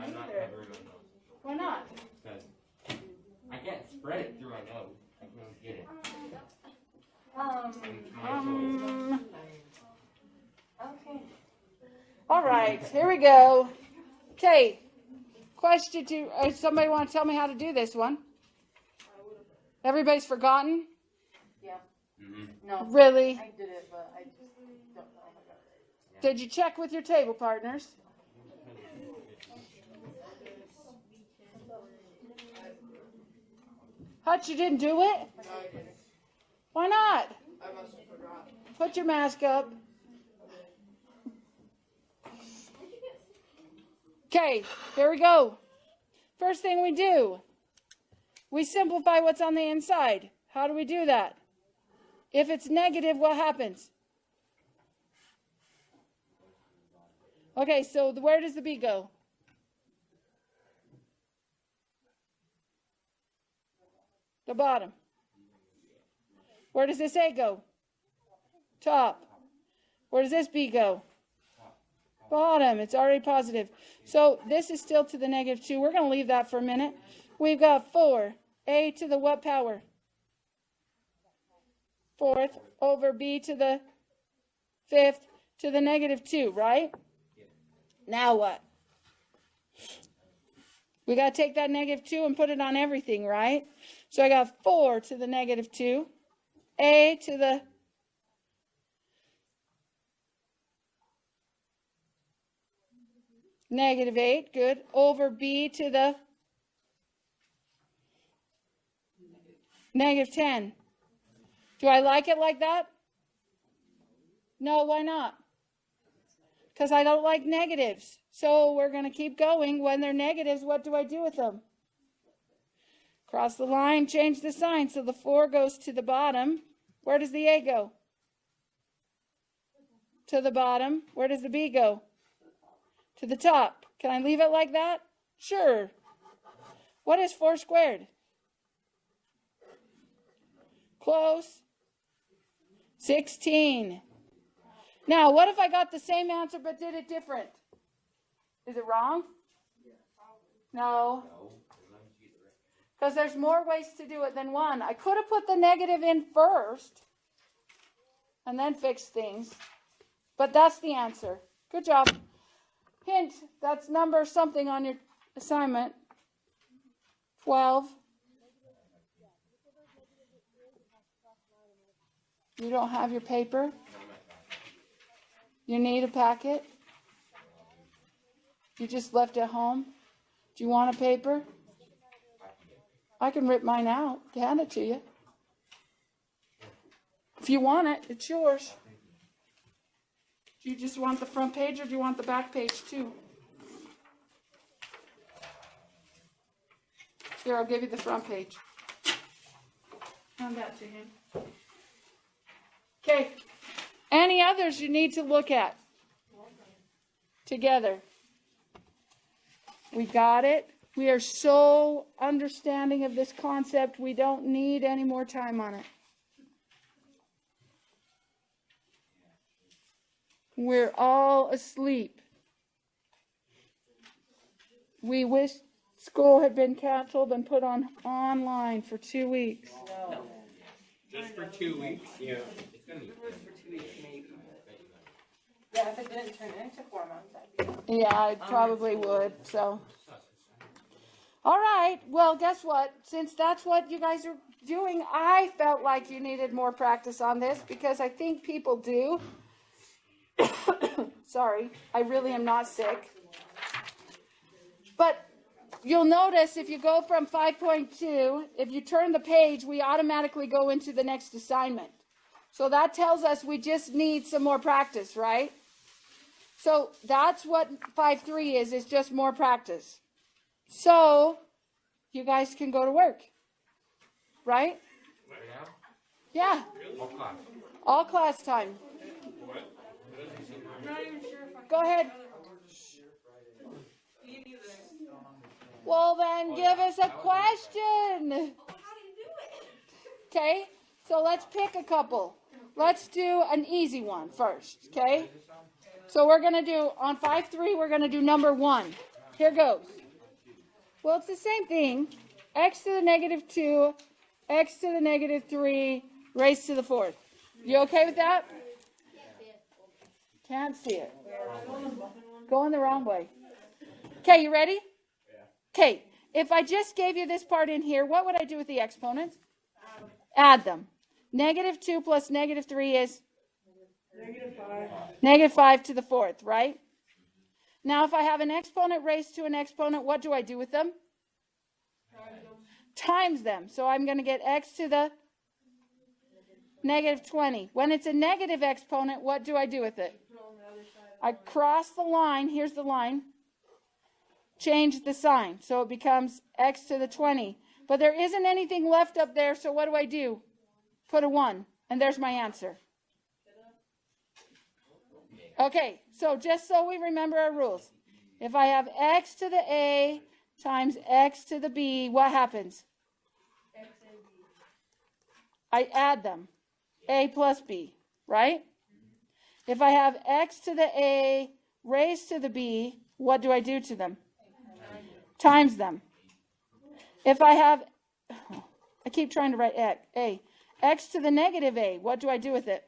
I'm not either. covering my nose. Why not? Because I can't spread it through my nose. I can't get it. It's my choice. Okay. All right, here we go. Okay. Question two. Somebody want to tell me how to do this one? Everybody's forgotten? Yeah. Mm-hmm. No. Really? I did it, but I just don't know if I got it. Did you check with your table partners? Hutch, you didn't do it? No, I didn't. Why not? I must have forgot. Put your mask up. Okay, here we go. First thing we do, we simplify what's on the inside. How do we do that? If it's negative, what happens? Okay, so where does the B go? The bottom. Where does this A go? Top. Where does this B go? Bottom. It's already positive. So this is still to the -2. We're going to leave that for a minute. We've got 4. A to the what power? 4th over B to the 5th to the -2, right? Now what? We got to take that -2 and put it on everything, right? So I got 4 to the -2. A to the -8, good, over B to the -10. Do I like it like that? No, why not? Because I don't like negatives. So we're going to keep going. When they're negatives, what do I do with them? Cross the line, change the sign. So the 4 goes to the bottom. Where does the A go? To the bottom. Where does the B go? To the top. Can I leave it like that? Sure. What is 4 squared? Close. 16. Now, what if I got the same answer but did it different? Is it wrong? No. Because there's more ways to do it than one. I could have put the negative in first and then fixed things. But that's the answer. Good job. Hint, that's number something on your assignment. 12. You don't have your paper? You need a packet? You just left it home? Do you want a paper? I can rip mine out, hand it to you. If you want it, it's yours. Do you just want the front page or do you want the back page too? Here, I'll give you the front page. Hand that to him. Okay. Any others you need to look at? Together. We got it. We are so understanding of this concept, we don't need any more time on it. We're all asleep. We wish school had been canceled and put on online for 2 weeks. No. Just for 2 weeks? Yeah. It's going to be For 2 weeks, maybe. Yeah, if it didn't turn into 4 months, I'd be. Yeah, I probably would. So, all right. Well, guess what? Since that's what you guys are doing, I felt like you needed more practice on this because I think people do. Sorry, I really am not sick. But you'll notice if you go from 5.2, if you turn the page, we automatically go into the next assignment. So that tells us we just need some more practice, right? So that's what 5.3 is. It's just more practice. So you guys can go to work, right? Yeah. All class time. Go ahead. Well, then give us a question. Okay, so let's pick a couple. Let's do an easy one first, okay? So we're going to do, on 5.3, we're going to do number 1. Here goes. Well, it's the same thing. X to the negative 2, x to the negative 3, raised to the 4th. You okay with that? Can't see it. Going the wrong way. Okay, you ready? Okay, if I just gave you this part in here, what would I do with the exponents? Add them. Negative 2 plus negative 3 is? Negative 5 to the 4th, right? Now, if I have an exponent raised to an exponent, what do I do with them? Times them. So I'm going to get x to the negative 20. When it's a negative exponent, what do I do with it? I cross the line. Here's the line. Change the sign. So it becomes x to the 20. But there isn't anything left up there, so what do? Put a 1. And there's my answer. Okay, so just so we remember our rules. If I have x to the a times x to the b, what happens? I add them. A plus b, right? If I have x to the a raised to the b, what do I do to them? Times them. If I have, I keep trying to write x to the negative a, what do I do with it?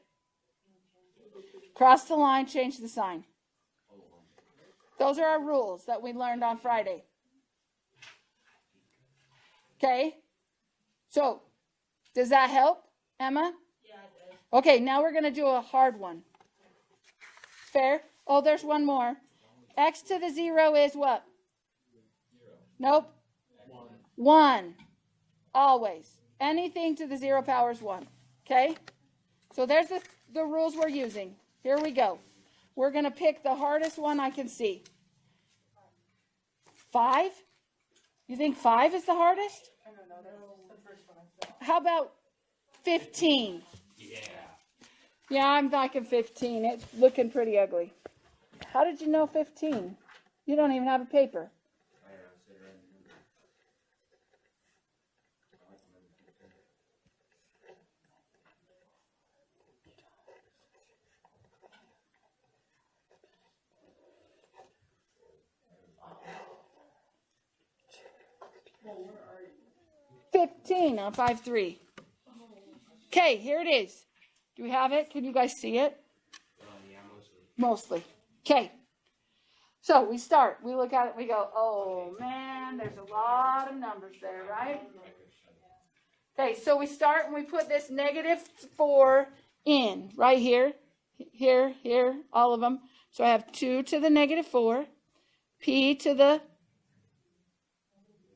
Cross the line, change the sign. Those are our rules that we learned on Friday. Okay? So, does that help, Emma? Yeah, it does. Okay, now we're going to do a hard one. Fair? Oh, there's one more. X to the 0 is what? Nope. 1. Always. Anything to the 0 power is 1. Okay? So there's the rules we're using. Here we go. We're going to pick the hardest one I can see. 5? You think 5 is the hardest? I don't know. That's the first one I saw. How about 15? Yeah, I'm liking 15. It's looking pretty ugly. How did you know 15? You don't even have a paper. 15 on 5-3. Okay, here it is. Do we have it? Can you guys see it? Yeah, Mostly. Okay. So we start. We look at it. We go, oh, man, there's a lot of numbers there, right? Okay, so we start and we put this negative 4 in right here. Here, all of them. So I have 2 to the negative 4. P to the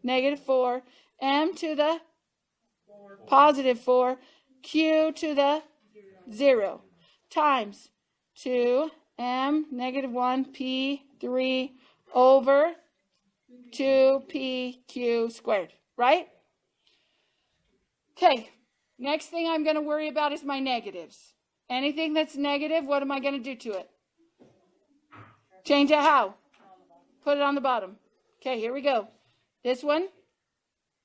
negative 4. M to the positive 4. Q to the 0. Times 2m negative 1 p 3 over 2pq squared. Right? Okay. Next thing I'm going to worry about is my negatives. Anything that's negative, what am I going to do to it? Change it how? Put it on the bottom. Okay, here we go. This one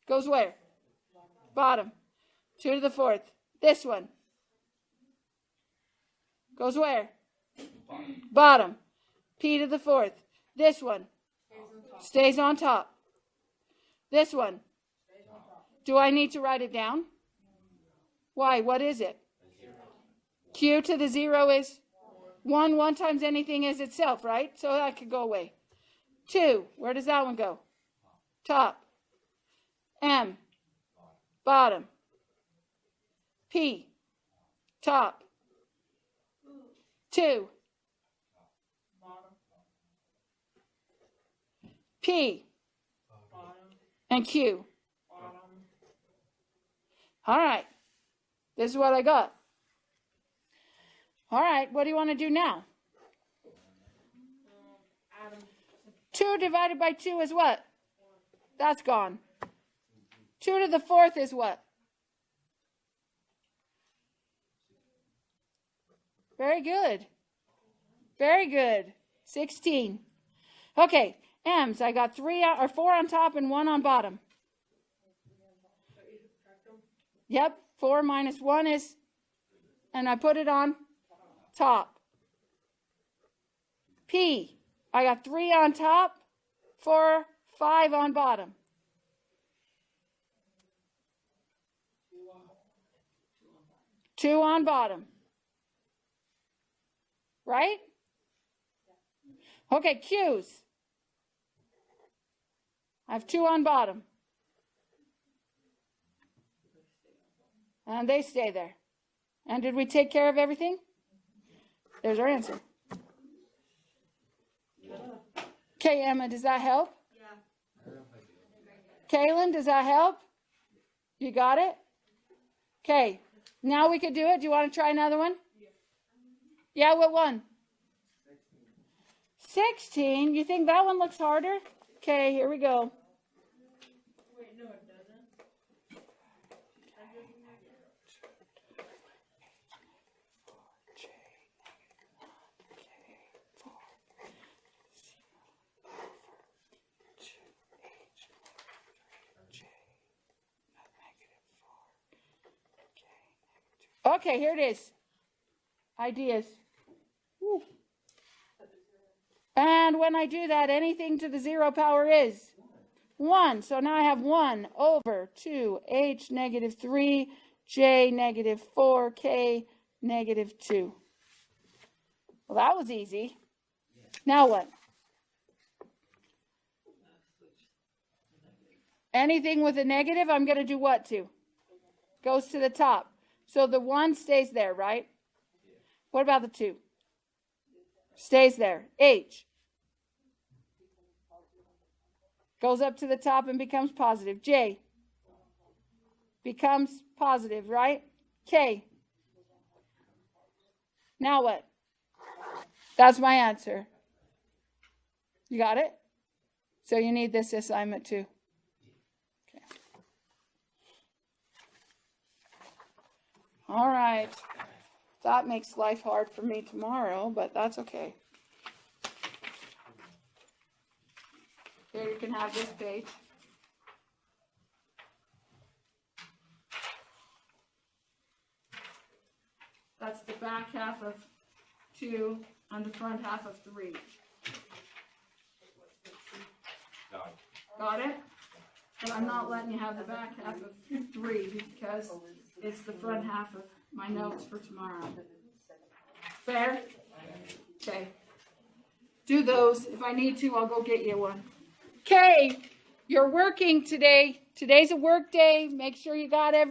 goes where? Bottom. 2 to the 4th. This one goes where? Bottom. P to the 4th. This one stays on top. This one. Do I need to write it down? Why? What is it? Q to the 0 is 1. 1 times anything is itself, right? So that could go away. 2. Where does that one go? Top. M. Bottom. P. Top. 2. P. And Q. All right. This is what I got. All right. What do you want to do now? 2 divided by 2 is what? That's gone. 2 to the 4th is what? Very good. Very good. 16. Okay. M's. I got 4 on top and 1 on bottom. Yep. 4 minus 1 is, and I put it on top. P. I got 3 on top, 4, 5 on bottom. Two on bottom. Right? Okay, Q's. I have 2 on bottom. And they stay there. And did we take care of everything? There's our answer. Okay, Emma, does that help? Yeah. Kaylin, does that help? You got it? Okay. Now we could do it. Do you want to try another one? Yeah, what one? 16. You think that one looks harder? Okay, here we go. Wait, no, it doesn't. Okay, here it is. Ideas. Woo. And when I do that, anything to the 0 power is 1. So now I have 1 over 2h negative 3, j negative 4, k negative 2. Well, that was easy. Now what? Anything with a negative, I'm going to do what to? Goes to the top. So the 1 stays there, right? What about the 2? Stays there. H goes up to the top and becomes positive. J becomes positive, right? K. Now what? That's my answer. You got it? So you need this assignment too. Okay. All right. That makes life hard for me tomorrow, but that's okay. Here you can have this page. That's the back half of 2 and the front half of 3. Got it? But I'm not letting you have the back half of 3 because it's the front half of my notes for tomorrow. Fair? Okay. Do those. If I need to, I'll go get you one. Okay, you're working today. Today's a work day. Make sure you got everything.